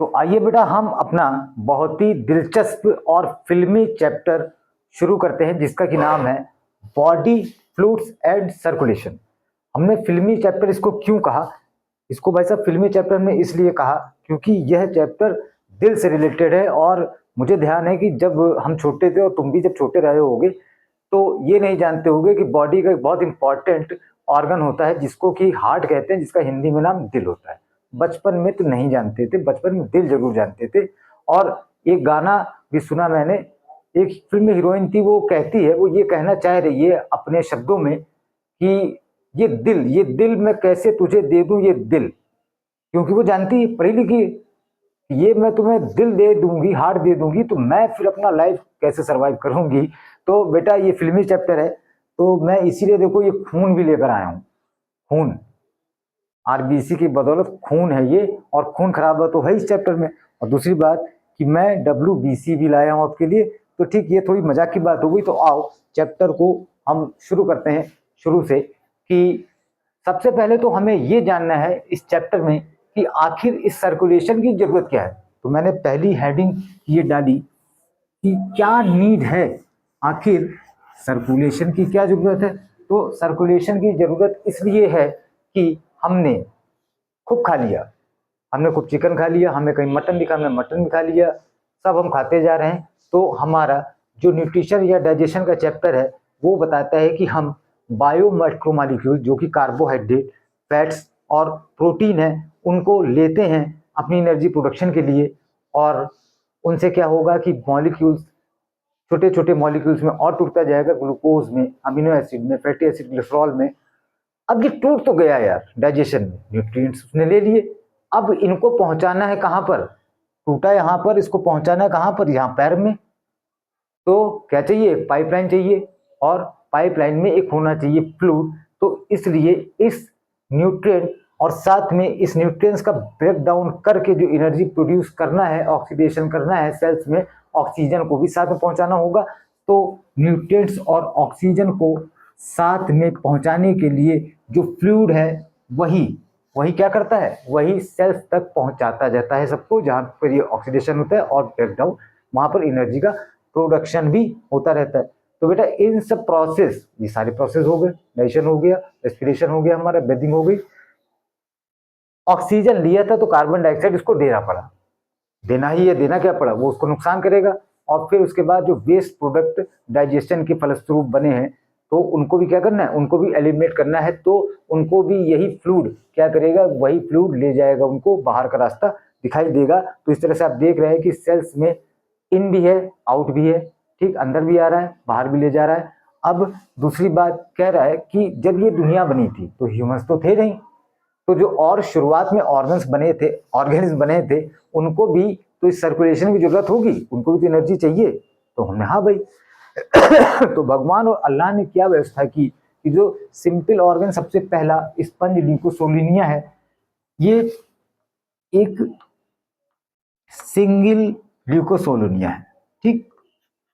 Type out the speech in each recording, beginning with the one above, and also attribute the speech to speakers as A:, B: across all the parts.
A: तो आइए बेटा हम अपना बहुत ही दिलचस्प और फिल्मी चैप्टर शुरू करते हैं जिसका कि नाम है बॉडी फ्लूइड्स एंड सर्कुलेशन। हमने फिल्मी चैप्टर इसको क्यों कहा? इसको भाई साहब फिल्मी चैप्टर में इसलिए कहा क्योंकि यह चैप्टर दिल से रिलेटेड है। और मुझे ध्यान है कि जब हम छोटे थे और तुम भी जब छोटे रहे होगे तो ये नहीं जानते होगे कि बॉडी का एक बहुत इंपॉर्टेंट ऑर्गन होता है जिसको कि हार्ट कहते हैं, जिसका हिंदी में नाम दिल होता है। बचपन में तो नहीं जानते थे, बचपन में दिल जरूर जानते थे। और एक गाना भी सुना मैंने, एक फिल्म हीरोइन थी, वो कहती है, वो ये कहना चाह रही है अपने शब्दों में कि ये दिल मैं कैसे तुझे दे दूं ये दिल, क्योंकि वो जानती है पढ़ी लिखी, ये मैं तुम्हें दिल दे दूंगी, हार्ट दे दूंगी तो मैं फिर अपना लाइफ कैसे सरवाइव करूंगी। तो बेटा ये फिल्मी चैप्टर है, तो मैं इसीलिए देखो ये खून भी लेकर आया हूँ। खून, आरबीसी की बदौलत खून है ये, और खून खराब है तो है इस चैप्टर में। और दूसरी बात कि मैं डब्ल्यूबीसी भी लाया हूँ आपके लिए। तो ठीक, ये थोड़ी मजाक की बात हो गई, तो आओ चैप्टर को हम शुरू करते हैं शुरू से। कि सबसे पहले तो हमें ये जानना है इस चैप्टर में कि आखिर इस सर्कुलेशन की जरूरत क्या है। तो मैंने पहली हेडिंग ये डाली कि क्या नीड है, आखिर सर्कुलेशन की क्या जरूरत है। तो सर्कुलेशन की जरूरत इसलिए है कि हमने खूब खा लिया, हमने खूब चिकन खा लिया, हमें कहीं मटन दिखा, हमने मटन भी खा लिया, सब हम खाते जा रहे हैं। तो हमारा जो न्यूट्रिशन या डाइजेशन का चैप्टर है वो बताता है कि हम बायो माइक्रोमोलिक्यूल जो कि कार्बोहाइड्रेट, फैट्स और प्रोटीन है उनको लेते हैं अपनी एनर्जी प्रोडक्शन के लिए। और उनसे क्या होगा कि मॉलिक्यूल्स, छोटे छोटे मॉलिक्यूल्स में और टूटता जाएगा, ग्लूकोज में, अमीनो एसिड में, फैटी एसिड, ग्लिसरॉल में। अब ये टूट तो गया यार डाइजेशन में, न्यूट्रिएंट्स उसने ले लिए। अब इनको पहुंचाना है कहां पर? टूटा यहां पर, इसको पहुंचाना है कहां पर? यहाँ पैर में। तो क्या चाहिए? पाइपलाइन चाहिए, और पाइपलाइन में एक होना चाहिए फ्लूइड। तो इसलिए इस न्यूट्रिएंट और साथ में इस न्यूट्रिएंट्स का ब्रेक डाउन करके जो एनर्जी प्रोड्यूस करना है, ऑक्सीडेशन करना है सेल्स में, ऑक्सीजन को भी साथ में पहुंचाना होगा। तो न्यूट्रिएंट्स और ऑक्सीजन को साथ में पहुंचाने के लिए जो फ्लूइड है वही वही क्या करता है, वही सेल्स तक पहुंचाता जाता है सबको, जहां पर ये ऑक्सीडेशन होता है और ब्रेकडाउन, वहां पर एनर्जी का प्रोडक्शन भी होता रहता है। तो बेटा इन सब प्रोसेस, ये सारे प्रोसेस हो गए, डाइजेशन हो गया, रेस्पिरेशन हो गया, हमारा ब्रीदिंग हो गई। ऑक्सीजन लिया था तो कार्बन डाइऑक्साइड इसको देना पड़ा, देना ही है, देना क्या पड़ा, वो उसको नुकसान करेगा। और फिर उसके बाद जो वेस्ट प्रोडक्ट डाइजेशन के फलस्वरूप बने हैं तो उनको भी क्या करना है, उनको भी एलिमिनेट करना है। तो उनको भी यही फ्लूइड क्या करेगा, वही फ्लूइड ले जाएगा, उनको बाहर का रास्ता दिखाई देगा। तो इस तरह से आप देख रहे हैं कि सेल्स में इन भी है, आउट भी है, ठीक, अंदर भी आ रहा है, बाहर भी ले जा रहा है। अब दूसरी बात कह रहा है कि जब ये दुनिया बनी थी तो ह्यूमंस तो थे नहीं, तो जो और शुरुआत में ऑर्गन्स बने थे, ऑर्गेनिज्म बने थे, उनको भी तो इस सर्कुलेशन की जरूरत होगी, उनको भी तो एनर्जी चाहिए। तो हमने हाँ भाई तो भगवान और अल्लाह ने क्या व्यवस्था की कि जो सिंपल ऑर्गन सबसे पहला स्पंज ल्यूकोसोलिनिया है, ये एक सिंगल ल्यूकोसोलिनिया है, ठीक,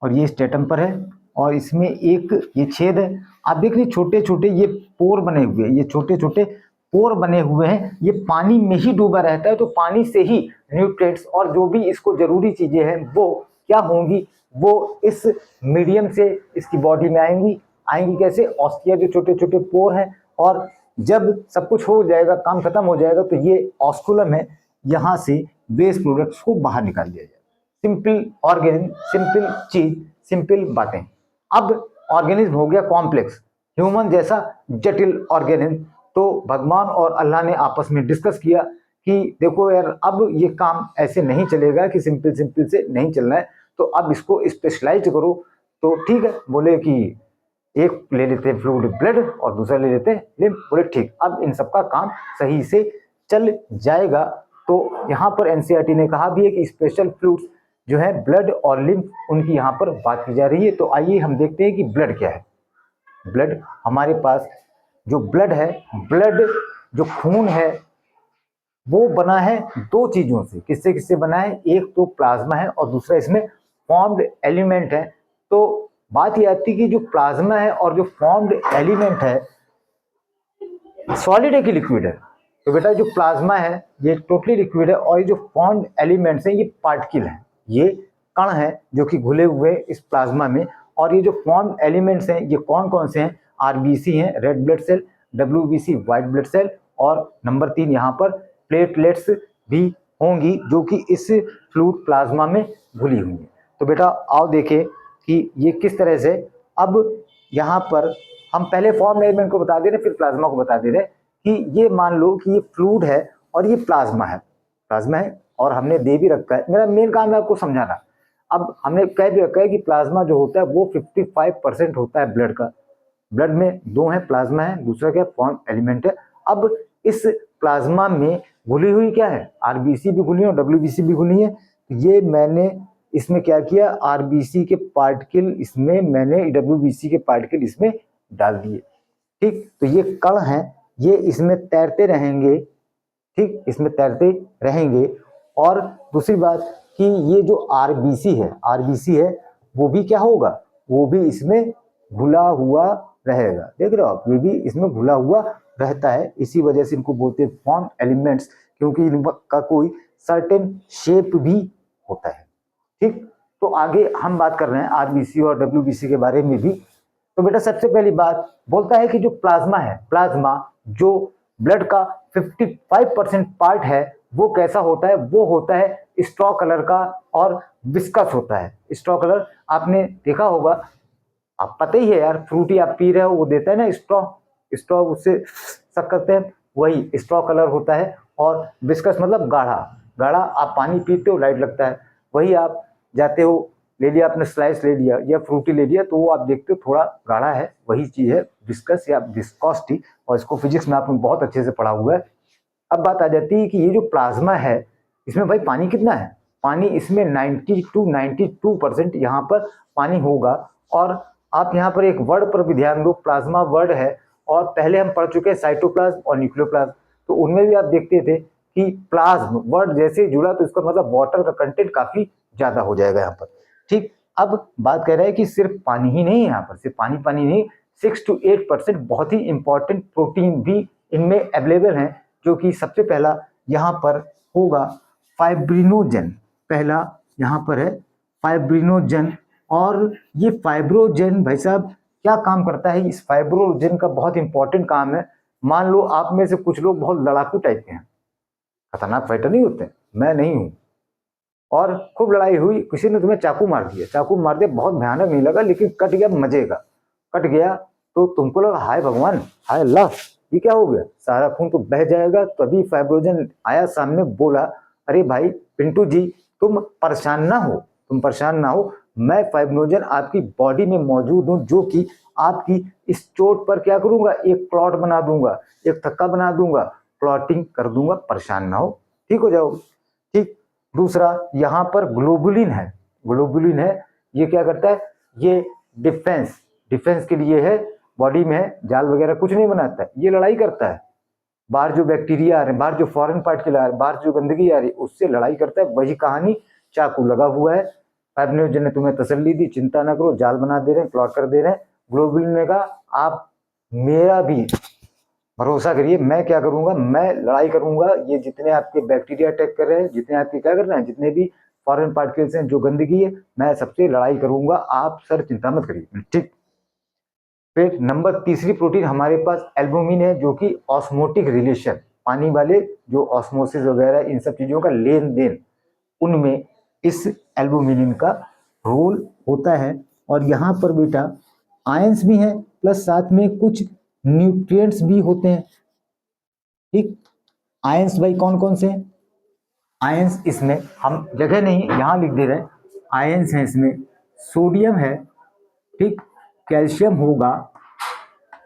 A: और ये स्टेटम पर है, और इसमें एक ये छेद है। आप देख रहे छोटे छोटे ये पोर बने हुए हैं, ये छोटे छोटे पोर बने हुए हैं, ये पानी में ही डूबा रहता है। तो पानी से ही न्यूट्रिएंट्स और जो भी इसको जरूरी चीजें हैं वो क्या होंगी, वो इस मीडियम से इसकी बॉडी में आएंगी। आएंगी कैसे? ऑस्टिया जो छोटे छोटे पोर हैं, और जब सब कुछ हो जाएगा, काम खत्म हो जाएगा, तो ये ऑस्कुलम है, यहाँ से वेस्ट प्रोडक्ट्स को बाहर निकाल दिया जाएगा। सिंपल ऑर्गेनिज्म, सिंपल चीज, सिंपल बातें। अब ऑर्गेनिज्म हो गया कॉम्प्लेक्स, ह्यूमन जैसा जटिल ऑर्गेनिज्म। तो भगवान और अल्लाह ने आपस में डिस्कस किया कि देखो यार अब ये काम ऐसे नहीं चलेगा कि सिंपल सिंपल से नहीं चलना है, तो अब इसको स्पेशलाइज करो। तो ठीक है, बोले कि एक ले लेते हैं फ्लूइड ब्लड और दूसरा ले लेते हैं लिम्फ। बोले ठीक, अब इन सबका काम सही से चल जाएगा। तो यहाँ पर एनसीईआरटी ने कहा भी है कि स्पेशल फ्लूइड्स जो है ब्लड और लिम्फ, उनकी यहाँ पर बात की जा रही है। तो आइए हम देखते हैं कि ब्लड क्या है। ब्लड, हमारे पास जो ब्लड है, ब्लड जो खून है वो बना है दो चीजों से। किससे किससे बना है? एक तो प्लाज्मा है और दूसरा इसमें फॉर्म्ड एलिमेंट है। तो बात यह आती है कि जो प्लाज्मा है और जो फॉर्म्ड एलिमेंट है, सॉलिड है कि लिक्विड है? तो बेटा जो प्लाज्मा है ये टोटली लिक्विड है और ये जो फॉर्म्ड एलिमेंट्स हैं ये पार्टिकल हैं, ये कण हैं जो कि घुले हुए इस प्लाज्मा में। और ये जो फॉर्म्ड एलिमेंट्स हैं ये कौन कौन से हैं? आरबीसी हैं, red blood cell, WBC white blood cell, और नंबर 3 यहाँ पर प्लेटलेट्स भी होंगी जो कि इस फ्लूइड प्लाज्मा में घुली हुई है। तो बेटा आओ देखें कि ये किस तरह से, अब यहाँ पर हम पहले फॉर्म एलिमेंट को बता दे रहे फिर प्लाज्मा को बता दे रहे कि ये मान लो कि ये फ्लूइड है और ये प्लाज्मा है, और हमने दे भी रखा है। मेरा मेन काम है आपको समझाना। अब हमने कह भी रखा है कि प्लाज्मा जो होता है वो 55% होता है ब्लड का। ब्लड में दो है, प्लाज्मा है, दूसरा क्या फॉर्म एलिमेंट है। अब इस प्लाज्मा में घुली हुई क्या है? आरबीसी भी घुली है और डब्ल्यूबीसी भी घुली है। ये मैंने इसमें क्या किया, आरबीसी के पार्टिकल इसमें, मैंने डब्ल्यूबीसी के पार्टिकल इसमें डाल दिए। ठीक, तो ये कण हैं, ये इसमें तैरते रहेंगे। ठीक, इसमें तैरते रहेंगे। और दूसरी बात कि ये जो आरबीसी है वो भी क्या होगा, वो भी इसमें घुला हुआ रहेगा। देख रहे हो आप, ये भी इसमें घुला हुआ रहता है। इसी वजह से इनको बोलते हैं फॉर्म एलिमेंट्स, क्योंकि इनका कोई सर्टेन शेप भी होता है। ठीक, तो आगे हम बात कर रहे हैं आरबीसी और डब्ल्यूबीसी के बारे में भी। तो बेटा सबसे पहली बात बोलता है कि जो प्लाज्मा है, प्लाज्मा जो ब्लड का 55% पार्ट है वो कैसा होता है? वो होता है स्ट्रॉ कलर का और विस्कस होता है। स्ट्रॉ कलर आपने देखा होगा, आप पता ही है यार, फ्रूटी आप पी रहे हो वो देता है ना स्ट्रॉ उससे सक करते हैं, वही स्ट्रॉ कलर होता है। और विस्कस मतलब गाढ़ा, आप पानी पीते हो लाइट लगता है, वही आप जाते हो, ले लिया आपने स्लाइस ले लिया या फ्रूटी ले लिया तो वो आप देखते हो थोड़ा गाढ़ा है, वही चीज है विस्कस या विस्कोसिटी। और इसको फिजिक्स में आपने बहुत अच्छे से पढ़ा हुआ है। अब बात आ जाती है कि ये जो प्लाज्मा है इसमें भाई पानी कितना है? पानी इसमें 90 to 92% यहाँ पर पानी होगा। और आप यहाँ पर एक वर्ड पर भी ध्यान दो, प्लाज्मा वर्ड है, और पहले हम पढ़ चुके हैं साइटोप्लाज्म और न्यूक्लियोप्लाज्म, तो उनमें भी आप देखते थे कि प्लाज्म वर्ड जैसे जुड़ा तो इसका मतलब वाटर का कंटेंट काफी ज्यादा हो जाएगा यहाँ पर। ठीक, अब बात कर रहे हैं कि सिर्फ पानी ही नहीं है, यहाँ पर सिर्फ पानी नहीं, 6 to 8% बहुत ही इंपॉर्टेंट प्रोटीन भी इनमें अवेलेबल है, जो कि सबसे पहला यहाँ पर होगा फाइब्रिनोजन। पहला यहाँ पर है फाइब्रिनोजन। और ये फाइब्रोजन भाई साहब क्या काम करता है? इस फाइब्रोजन का बहुत इंपॉर्टेंट काम है। मान लो आप में से कुछ लोग बहुत लड़ाकू टाइप के हैं, खतरनाक फाइटर नहीं होते, मैं नहीं हूं, और खूब लड़ाई हुई, किसी ने तुम्हें चाकू मार दिया, बहुत भयानक नहीं लगा लेकिन कट गया, मजे का कट गया, तो तुमको लगा हाय भगवान, हाय अल्लाह, ये क्या हो गया, सारा खून तो बह जाएगा। तभी फाइब्रोजन आया सामने, बोला अरे भाई पिंटू जी तुम परेशान ना हो, मैं फाइब्रोजन आपकी बॉडी में मौजूद हूँ, जो कि आपकी इस चोट पर क्या करूंगा, एक क्लॉट बना दूंगा, एक थक्का बना दूंगा, क्लॉटिंग कर दूंगा, परेशान ना हो, ठीक हो जाओ। ठीक, दूसरा यहाँ पर ग्लोबुलिन है, ये क्या करता है? ये डिफेंस के लिए है, बॉडी में है, जाल वगैरह कुछ नहीं बनाता है, ये लड़ाई करता है। बाहर जो बैक्टीरिया आ रहे हैं, बाहर जो फॉरेन पार्टिकल आ रहे हैं, बाहर जो गंदगी आ रही है उससे लड़ाई करता है। वही कहानी, चाकू लगा हुआ है, फाइब्रिनोजन ने तुम्हें तसल्ली दी, चिंता ना करो, जाल बना दे रहे हैं, क्लॉट कर दे रहे हैं। ग्लोबुलिन ने कहा आप मेरा भी भरोसा करिए, मैं क्या करूंगा, मैं लड़ाई करूंगा, ये जितने आपके बैक्टीरिया अटैक कर रहे हैं, जितने आपके क्या कर रहे हैं, जितने भी फॉरेन पार्टिकल्स हैं, जो गंदगी है, मैं सबसे लड़ाई करूंगा, आप सर चिंता मत करिए। ठीक, फिर नंबर तीसरी प्रोटीन हमारे पास एल्बुमिन है, जो कि ऑस्मोटिक रिलेशन, पानी वाले जो ऑस्मोसिस वगैरह इन सब चीजों का लेन देन, उनमें इस एल्बुमिन का रोल होता है। और यहाँ पर बेटा आयंस भी हैं, प्लस साथ में कुछ न्यूट्रिएंट्स भी होते हैं। ठीक, आयंस भाई कौन कौन से हैं? आयंस इसमें हम जगह नहीं यहाँ लिख दे रहे हैं, आयंस हैं इसमें, सोडियम है, ठीक, कैल्शियम होगा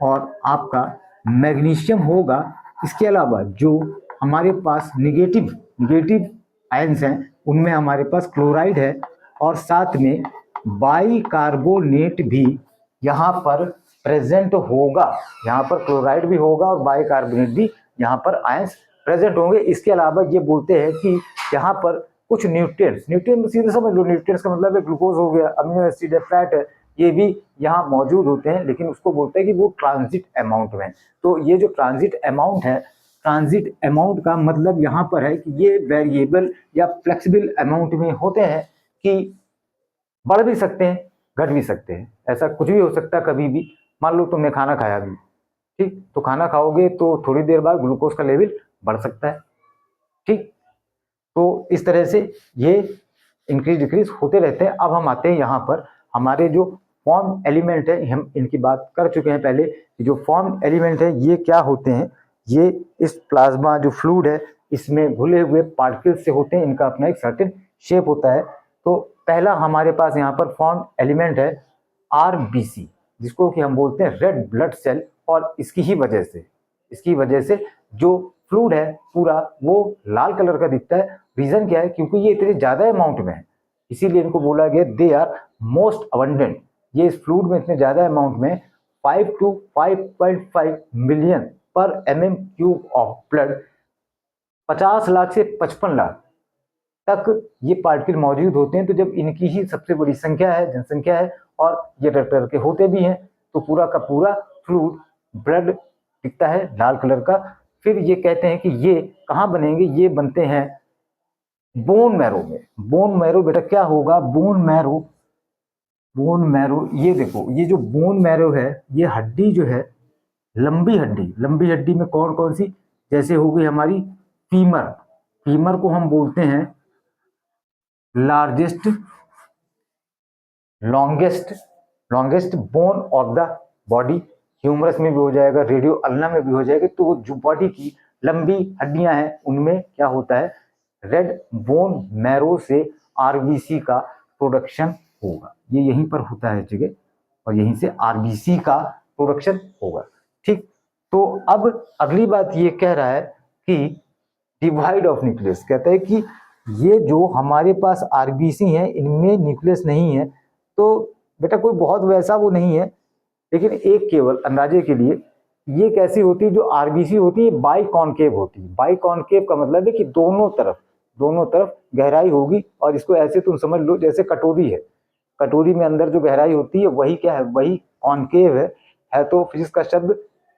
A: और आपका मैग्नीशियम होगा। इसके अलावा जो हमारे पास निगेटिव आयंस हैं उनमें हमारे पास क्लोराइड है, और साथ में बाइकार्बोनेट भी यहाँ पर प्रेजेंट होगा। यहाँ पर क्लोराइड भी होगा और बाइकार्बोनेट भी यहाँ पर आयंस प्रेजेंट होंगे। इसके अलावा ये बोलते हैं कि यहाँ पर कुछ न्यूट्रिएंट्स सीधे समझ लो, न्यूट्रिएंट्स का मतलब है ग्लूकोज हो गया, अमीनो एसिड है, फैट है, ये भी यहाँ मौजूद होते हैं, लेकिन उसको बोलते हैं कि वो ट्रांजिट अमाउंट में। तो ये जो ट्रांजिट अमाउंट है ट्रांजिट अमाउंट का मतलब यहाँ पर है कि ये वेरिएबल या फ्लेक्सिबल अमाउंट में होते हैं कि बढ़ भी सकते हैं, घट भी सकते हैं, ऐसा कुछ भी हो सकता है कभी भी। मान लो तुमने खाना खाया भी, ठीक, तो खाना खाओगे तो थोड़ी देर बाद ग्लूकोज का लेवल बढ़ सकता है, ठीक। तो इस तरह से ये इंक्रीज डिक्रीज होते रहते हैं। अब हम आते हैं यहाँ पर हमारे जो फॉर्म एलिमेंट है, हम इनकी बात कर चुके हैं पहले कि जो फॉर्म एलिमेंट है ये क्या होते हैं। ये इस प्लाज्मा जो फ्लूइड है इसमें घुले हुए पार्टिकल्स से होते हैं, इनका अपना एक सर्टेन शेप होता है। तो पहला हमारे पास यहाँ पर फॉर्म एलिमेंट है आरबीसी, जिसको कि हम बोलते हैं रेड ब्लड सेल। और इसकी वजह से जो फ्लूइड है पूरा वो लाल कलर का दिखता है। रीजन क्या है, क्योंकि ये इतने ज्यादा अमाउंट में है, इसीलिए इनको बोला गया दे आर मोस्ट अबंडेंट। ये इस फ्लूइड में इतने ज्यादा अमाउंट में 5 to 5.5 मिलियन पर mm cube of blood, 50 lakh से 55 लाख तक ये पार्टिकल मौजूद होते हैं। तो जब इनकी ही सबसे बड़ी संख्या है, जनसंख्या है, और ये रेड कलर के होते भी हैं, तो पूरा का पूरा फ्लूइड ब्लड दिखता है लाल कलर का। फिर ये कहते हैं कि ये कहाँ बनेंगे, ये बनते हैं बोन मैरो में। बोन मैरो बेटा क्या होगा, बोन मैरो ये देखो, ये जो बोन मैरो है ये हड्डी जो है, लंबी हड्डी में कौन कौन सी, जैसे हो गई हमारी फीमर को हम बोलते हैं largest longest bone of the body. Humerus में भी हो जाएगा, रेडियो अल्ना में भी हो जाएगा। तो जो बॉडी की लंबी हड्डियां हैं उनमें क्या होता है, रेड बोन मैरो से आरबीसी का प्रोडक्शन होगा। ये यहीं पर होता है जगह, और यहीं से आरबीसी का प्रोडक्शन होगा, ठीक। तो अब अगली बात ये कह रहा है कि डिवाइड ऑफ न्यूक्लियस, कहता है कि ये जो हमारे पास आरबीसी है इनमें न्यूक्लियस नहीं है। तो बेटा कोई बहुत वैसा वो नहीं है, लेकिन एक केवल अंदाजे के लिए, ये कैसी होती है, जो आरबीसी होती है बाई कॉन्केव होती है। बाई कॉन्केव का मतलब है कि दोनों तरफ गहराई होगी। और इसको ऐसे तुम समझ लो जैसे कटोरी है, कटोरी में अंदर जो गहराई होती है वही क्या है, वही कॉन्केव है। तो फिजिक्स का शब्द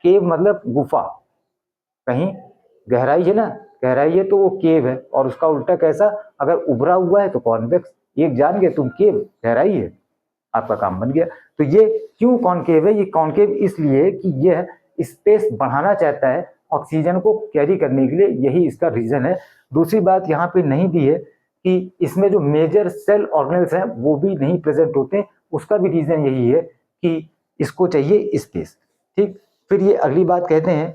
A: केव मतलब गुफा, कहीं गहराई है ना, गहराई है तो वो केव है। और उसका उल्टा कैसा, अगर उभरा हुआ है तो कॉन्वेक्स। एक जान गए तुम, केव गहराई है, आपका काम बन गया। तो ये क्यों कॉन्केव है, ये कॉन्केव इसलिए कि यह स्पेस बढ़ाना चाहता है ऑक्सीजन को कैरी करने के लिए, यही इसका रीजन है। दूसरी बात यहाँ पे नहीं दी है कि इसमें जो मेजर सेल ऑर्गेनल्स हैं वो भी नहीं प्रेजेंट होते, उसका भी रीजन यही है कि इसको चाहिए स्पेस, ठीक। फिर ये अगली बात कहते हैं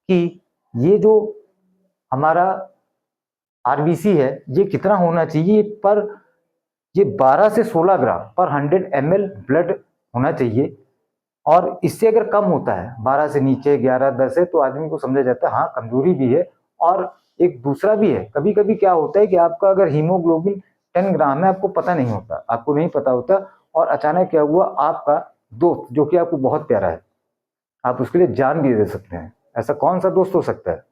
A: कि ये जो हमारा आरबीसी है ये कितना होना चाहिए, पर ये 12 से 16 ग्राम पर 100 ml ब्लड होना चाहिए। और इससे अगर कम होता है, 12 से नीचे 11 10 है, तो आदमी को समझा जाता है हाँ कमजोरी भी है। और एक दूसरा भी है, कभी कभी क्या होता है कि आपका अगर हीमोग्लोबिन 10 ग्राम है, आपको पता नहीं होता, आपको नहीं पता होता, और अचानक क्या हुआ, आपका दोस्त जो कि आपको बहुत प्यारा है, आप उसके लिए जान भी दे सकते हैं। ऐसा कौन सा दोस्त हो सकता है,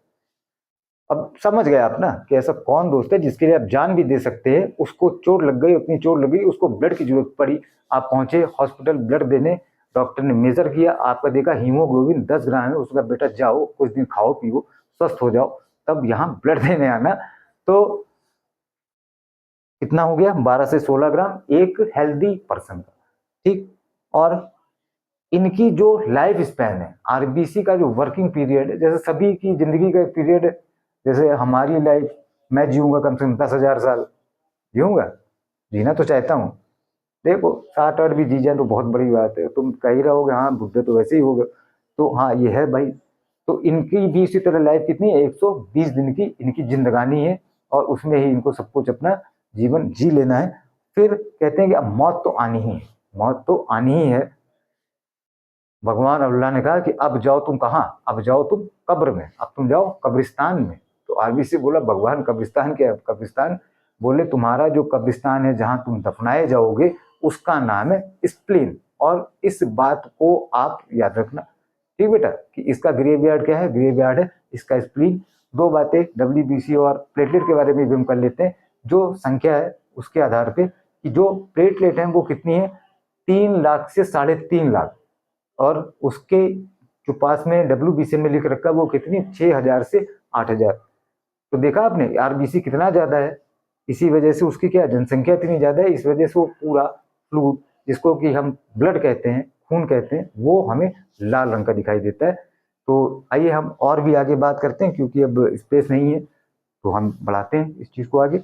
A: अब समझ गए आप ना कि ऐसा कौन दोस्त है जिसके लिए आप जान भी दे सकते हैं। उसको चोट लग गई, उतनी चोट लग गई, उसको ब्लड की जरूरत पड़ी, आप पहुंचे हॉस्पिटल ब्लड देने, डॉक्टर ने मेजर किया, आपका देखा हीमोग्लोबिन 10 ग्राम है, उसका बेटा जाओ कुछ दिन खाओ पियो स्वस्थ हो जाओ, तब यहाँ ब्लड देने आना। तो कितना हो गया, 12 से 16 ग्राम एक हेल्दी पर्सन का, ठीक। और इनकी जो लाइफ स्पैन है, आरबीसी का जो वर्किंग पीरियड है, जैसे सभी की जिंदगी का एक पीरियड है, जैसे हमारी लाइफ, मैं जीऊंगा कम से कम 10,000 साल जीऊंगा, जीना तो चाहता हूँ। देखो 60-8 भी जी जाए तो बहुत बड़ी बात है, तुम कह ही रहोगे हाँ बुढ़े तो वैसे ही हो गए, तो हाँ ये है भाई। तो इनकी भी इसी तरह लाइफ कितनी है, 120 दिन की इनकी जिंदगानी है, और उसमें ही इनको सब कुछ अपना जीवन जी लेना है। फिर कहते हैं कि अब मौत तो आनी ही है, मौत तो आनी ही है। भगवान अल्लाह ने कहा कि अब जाओ तुम कहाँ, अब जाओ तुम कब्र में, अब तुम जाओ कब्रिस्तान में। तो आरबीसी बोला भगवान कब्रिस्तान क्या है, कब्रिस्तान, बोले तुम्हारा जो कब्रिस्तान है जहां तुम दफनाए जाओगे उसका नाम है स्प्लीन। और इस बात को आप याद रखना, ठीक बेटा, कि इसका ग्रेवयार्ड क्या है, ग्रेवयार्ड है इसका स्प्लीन। दो बातें डब्ल्यूबीसी और प्लेटलेट के बारे में भी हम कर लेते हैं। जो संख्या है उसके आधार पे कि जो प्लेटलेट है वो कितनी है, 3 लाख से 3.5 लाख, और उसके जो पास में WBCL में लिख रखा है वो कितनी 6000 से 8000। तो देखा आपने RBC कितना ज़्यादा है, इसी वजह से उसकी क्या जनसंख्या इतनी ज़्यादा है, इस वजह से वो पूरा फ्लूइड जिसको कि हम ब्लड कहते हैं, खून कहते हैं, वो हमें लाल रंग का दिखाई देता है। तो आइए हम और भी आगे बात करते हैं, क्योंकि अब स्पेस नहीं है तो हम बढ़ाते हैं इस चीज़ को आगे।